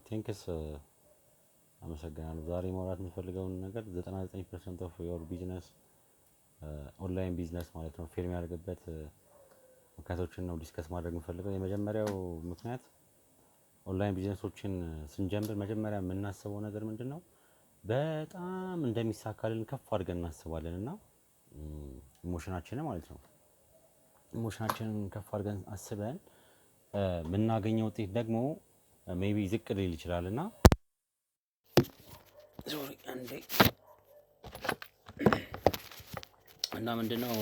ቴንክስ አመሰግናለሁ። ዛሬ ማውራት የምፈልገውን ነገር 99% ኦፍ ዮር ቢዝነስ ኦንላይን ቢዝነስ ማለት ነው ፌል የሚያደርግበት ምክንያቶችን ነው ዲስከስ ማድረግ የምፈልገው። የመጀመሪያው ምክንያት ኦንላይን ቢዝነሶችን ስንጀምር መጀመሪያ የምናስበው ነገር ምንድነው? በጣም እንደሚሳካልን ከፍ አድርገን እናስባለን እና ኢሞሽናችንን ማለት ነው ኢሞሽናችንን ከፍ አድርገን አስበን የምናገኘው ውጤት ደግሞ ሜቢ ዝቅ ሊል ይችላል እና ሶሪ አንዴ እና ምንድነው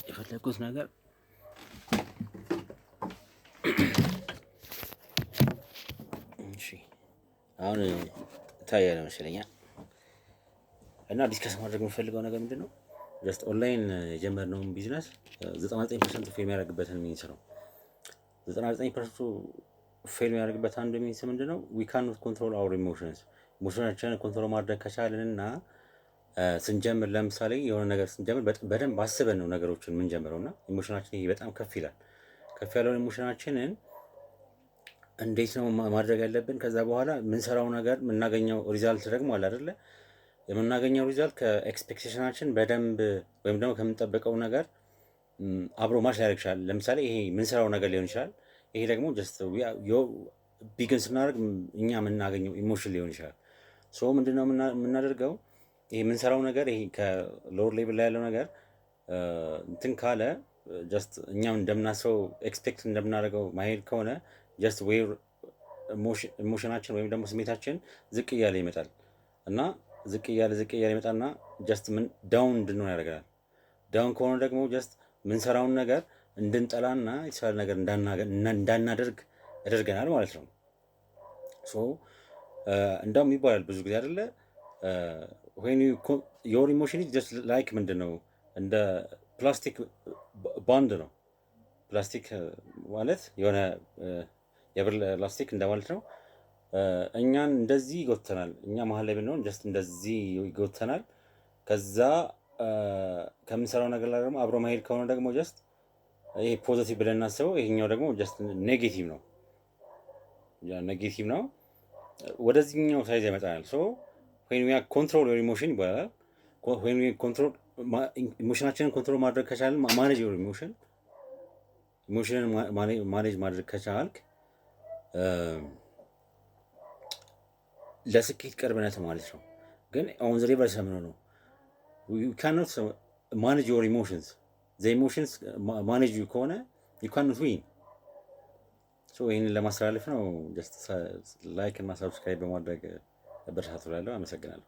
የፈለኩት ነገር እሺ አሁን ታያለ መሰለኝ እና ዲስከስ ማድረግ የምፈልገው ነገር ምንድነው ጀስት ኦንላይን የጀመርነውን ቢዝነስ 99% ፌል የሚያደርግበትን ሚንስ ነው። 99% ፌል የሚያደርግበት አንዱ ሚንስ ምንድነው? we cannot control our emotions ኢሞሽናችንን ኮንትሮል ማድረግ ከቻልንና ስንጀምር ለምሳሌ የሆነ ነገር ስንጀምር በደንብ አስበን ነው ነገሮችን የምንጀምረውና ኢሞሽናችን ይሄ በጣም ከፍ ይላል። ከፍ ያለውን ኢሞሽናችንን እንዴት ነው ማድረግ ያለብን? ከዛ በኋላ የምንሰራው ነገር የምናገኘው ሪዛልት ደግሞ አለ አይደለ? የምናገኘው ሪዛልት ከኤክስፔክቴሽናችን በደንብ ወይም ደግሞ ከምንጠብቀው ነገር አብሮ ማች ሊያደርግ ይችላል። ለምሳሌ ይሄ የምንሰራው ነገር ሊሆን ይችላል። ይሄ ደግሞ ጀስት ቢግን ስናደርግ እኛ የምናገኘው ኢሞሽን ሊሆን ይችላል። ሶ ምንድነው የምናደርገው? ይሄ የምንሰራው ነገር ይሄ ከሎወር ሌቭል ላይ ያለው ነገር እንትን ካለ ጀስት እኛም እንደምናስበው ኤክስፔክት እንደምናደርገው ማሄድ ከሆነ ጀስት ዌር ኢሞሽናችን ወይም ደግሞ ስሜታችን ዝቅ እያለ ይመጣል እና ዝቅ እያለ ይመጣና ጀስት ምን ዳውን እንድንሆን ያደርገናል። ዳውን ከሆነ ደግሞ ጀስት ምንሰራውን ነገር እንድንጠላና የተሻለ ነገር እንዳናደርግ ያደርገናል ማለት ነው። ሶ እንደውም ይባላል ብዙ ጊዜ አይደለ when your emotion is just like ምንድነው እንደ ፕላስቲክ ባንድ ነው። ፕላስቲክ ማለት የሆነ የብር ፕላስቲክ እንደማለት ነው። እኛን እንደዚህ ይጎተናል። እኛ መሀል ላይ ብንሆን ጀስት እንደዚህ ይጎተናል። ከዛ ከምንሰራው ነገር ላይ ደግሞ አብሮ መሄድ ከሆነ ደግሞ ጀስት ይሄ ፖዚቲቭ ብለን እናስበው፣ ይሄኛው ደግሞ ጀስት ኔጌቲቭ ነው። ኔጌቲቭ ነው ወደዚህኛው ሳይዝ ያመጣናል። ሶ when we are control your emotion ይባላል። when we control ኢሞሽናችንን ኮንትሮል ማድረግ ከቻልን ማኔጅ your emotion ኢሞሽንን ማኔጅ ማድረግ ከቻልክ ለስኬት ቅርብነት ማለት ነው። ግን አሁን ዘ ሪቨርስ ነው you cannot manage your emotions the emotions manage you ከሆነ you cannot win። ሶ ይሄንን ለማስተላለፍ ነው። ጀስት ላይክ እና ሰብስክራይብ በማድረግ በርታቱ እላለሁ። አመሰግናለሁ።